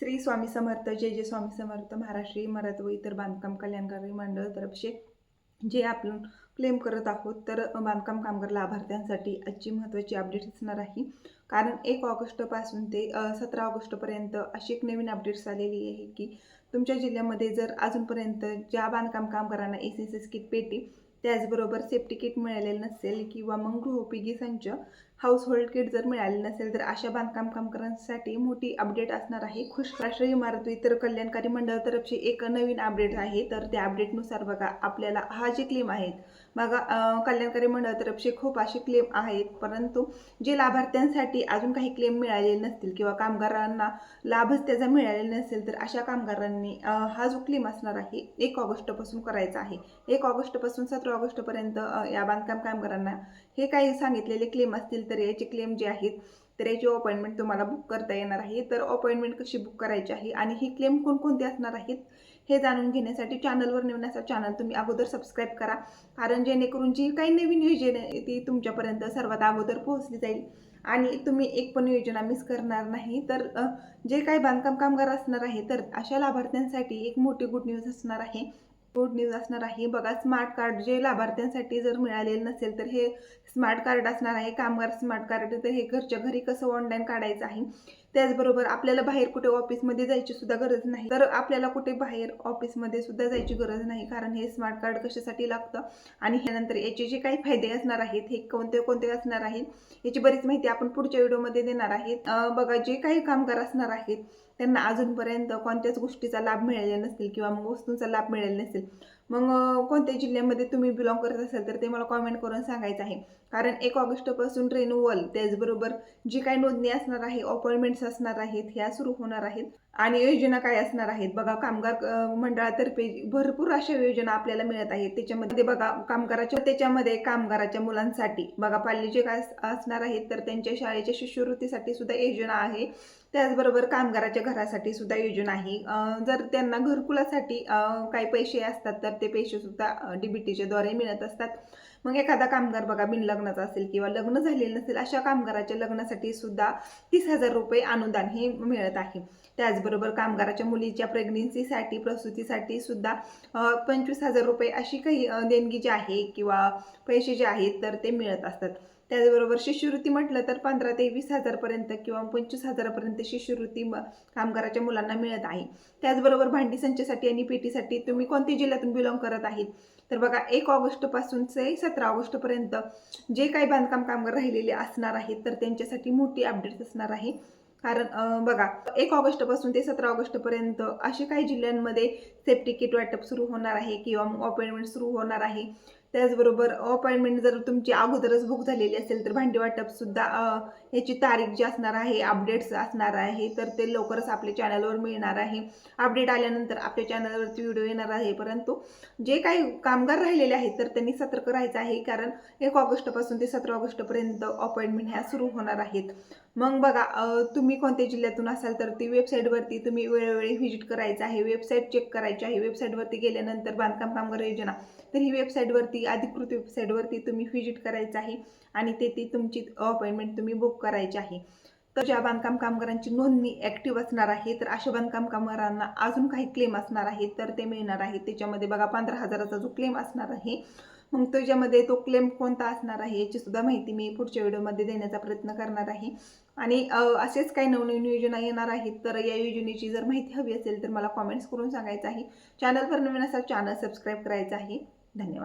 श्री स्वामी समर्थ जय जय स्वामी समर्थ महाराष्ट्रीय मराठी व इतर बांधकाम कल्याणकारी मंडळ तर्फे जे आपण क्लेम करत आहोत तर बांधकाम कामगार लाभार्थ्यांसाठी आजची महत्त्वाची अपडेट असणार आहे। कारण 1 ऑगस्टपासून ते 17 ऑगस्टपर्यंत अशी एक नवीन अपडेट्स आलेली आहे की तुमच्या जिल्ह्यामध्ये जर अजूनपर्यंत ज्या बांधकाम कामगारांना एस किट पेटी त्याचबरोबर सेफ्टी किट मिळालेलं नसेल किंवा मग गृहोपयोगी संच हाऊसहोल्ड किट जर मिळाले नसेल तर अशा बांधकाम कामगारांसाठी मोठी अपडेट असणार आहे। राष्ट्रीय इमारत इतर कल्याणकारी मंडळातर्फे एक नवीन अपडेट आहे। तर त्या अपडेटनुसार बघा आपल्याला हा जे क्लेम आहेत बघा कल्याणकारी मंडळातर्फे खूप असे क्लेम आहेत, परंतु जे लाभार्थ्यांसाठी अजून काही क्लेम मिळालेले नसतील किंवा कामगारांना लाभच त्याचा मिळालेला नसेल तर अशा कामगारांनी हा जो क्लेम असणार आहे 1 ऑगस्टपासून करायचा आहे। 1 ऑगस्टपासून 17 ऑगस्टपर्यंत या बांधकाम कामगारांना हे काही सांगितलेले क्लेम असतील तर याचे क्लेम जे आहेत तर याची अपॉइंटमेंट तुम्हाला बुक करता येणार आहे। तर अपॉइंटमेंट कशी बुक करायची आहे आणि ही क्लेम कोणकोणते असणार आहेत हे जाणून घेण्यासाठी चॅनलवर नवीन असा चॅनल तुम्ही अगोदर सबस्क्राईब करा, कारण जेणेकरून जी काही नवीन योजना आहे ती तुमच्यापर्यंत सर्वात अगोदर पोहोचली जाईल आणि तुम्ही एक पण योजना मिस करणार नाही। तर जे काही बांधकाम कामगार असणार आहे तर अशा लाभार्थ्यांसाठी एक मोठी गुड न्यूज असणार आहे। बघा स्मार्ट कार्ड जे लाभार्थ्यांसाठी जर मिळालेलं नसेल तर हे स्मार्ट कार्ड असणार आहे, कामगार स्मार्ट कार्ड। तर हे घरच्या घरी कसं ऑनलाईन काढायचं आहे, त्याचबरोबर आपल्याला बाहेर कुठे ऑफिसमध्ये जायची सुद्धा गरज नाही। तर आपल्याला कुठे बाहेर ऑफिसमध्ये सुद्धा जायची गरज नाही, कारण हे स्मार्ट कार्ड कशासाठी लागतं आणि ह्यानंतर याचे जे काही फायदे असणार आहेत हे कोणते कोणते असणार आहेत याची बरीच माहिती आपण पुढच्या व्हिडिओमध्ये देणार आहेत। बघा जे काही कामगार असणार आहेत त्यांना अजूनपर्यंत कोणत्याच गोष्टीचा लाभ मिळालेला नसेल किंवा मग वस्तूंचा लाभ मिळालेला नसेल, मग कोणत्या जिल्ह्यामध्ये तुम्ही बिलॉंग करत असाल तर ते मला कॉमेंट करून सांगायचं आहे। कारण 1 ऑगस्टपासून रिन्यूअल त्याचबरोबर जी काही नोंदणी असणार आहे अपॉइंटमेंट्स असणार आहेत ह्या सुरू होणार आहेत आणि योजना काय असणार आहेत बघा कामगार मंडळातर्फे भरपूर अशा योजना आपल्याला मिळत आहेत। त्याच्यामध्ये बघा कामगाराच्या मुलांसाठी बघा पाल्य जे काय असणार आहेत तर त्यांच्या शाळेच्या शिष्यवृत्तीसाठी सुद्धा योजना आहे, त्याचबरोबर कामगाराच्या घरासाठी सुद्धा योजना आहे। जर त्यांना घरकुलासाठी काही पैसे असतात तर ते पैसे सुद्धा डीबीटीच्या द्वारे मिळत असतात। मग एखादा कामगार बघा बिनलग्नाचा असेल किंवा लग्न झालेलं नसेल अशा कामगाराच्या लग्नासाठी सुद्धा 30,000 रुपये अनुदान हे मिळत आहे। त्याचबरोबर कामगाराच्या मुलीच्या प्रेग्नेन्सीसाठी प्रसूतीसाठी सुद्धा 25,000 रुपये अशी काही देणगी जी आहे किंवा पैसे जे आहेत तर ते मिळत असतात। त्याचबरोबर शिष्यवृत्ती म्हटलं तर 15 ते 20,000 पर्यंत किंवा 25,000 पर्यंत शिष्यवृत्ती कामगाराच्या मुलांना मिळत आहे। त्याचबरोबर भांडी संचासाठी आणि पेटीसाठी तुम्ही कोणत्या जिल्ह्यातून बिलॉंग करत आहेत तर बघा 1 ऑगस्टपासून ते 17 ऑगस्टपर्यंत जे काही बांधकाम कामगार राहिलेले असणार आहेत तर त्यांच्यासाठी मोठी अपडेट असणार आहे। कारण बघा 1 ऑगस्टपासून ते 17 ऑगस्टपर्यंत असे काही जिल्ह्यांमध्ये सेफ्टी किट वाटप सुरू होणार आहे किंवा मग अपॉइंटमेंट सुरू होणार आहे। त्याचबरोबर अपॉइंटमेंट जर तुमची अगोदरच बुक झालेली असेल तर भांडी वाटप सुद्धा याची तारीख जी असणार आहे अपडेट्स असणार आहे तर ते लवकरच आपल्या चॅनलवर मिळणार आहे। अपडेट आल्यानंतर आपल्या चॅनलवरती व्हिडिओ येणार आहे, परंतु जे काही कामगार राहिलेले आहेत तर त्यांनी सतर्क राहायचं आहे, कारण 1 ऑगस्टपासून ते 17 ऑगस्टपर्यंत अपॉइंटमेंट ह्या सुरू होणार आहेत। मग बघा तुम्ही कोणत्या जिल्ह्यातून असाल तर ती वेबसाईटवरती तुम्ही वेळोवेळी व्हिजिट करायचं आहे, वेबसाईट चेक करायची आहे। वेबसाईटवरती गेल्यानंतर बांधकाम कामगार योजना तर ही वेबसाईटवरती अधिकृत वेबसाईटवरती तुम्ही व्हिजिट करायचं आहे आणि ती तुमची अपॉइंटमेंट तुम्ही बुक करायची आहे। तर ज्या बांधकाम कामगारांची नोंदणी ॲक्टिव्ह असणार आहे तर अशा बांधकाम कामगारांना अजून काही क्लेम असणार आहेत तर ते मिळणार आहेत। त्याच्यामध्ये बघा 15,000चा जो क्लेम असणार आहे मग त्याच्यामध्ये तो क्लेम कोणता असणार आहे याची सुद्धा माहिती मी पुढच्या व्हिडिओमध्ये देण्याचा प्रयत्न करणार आहे। आणि असेच काही नवनवीन योजना येणार आहेत तर या योजनेची जर माहिती हवी असेल तर मला कॉमेंट्स करून सांगायचं आहे। चॅनलवर नवीन असाल चॅनल सबस्क्राईब करायचं आहे। धन्यवाद।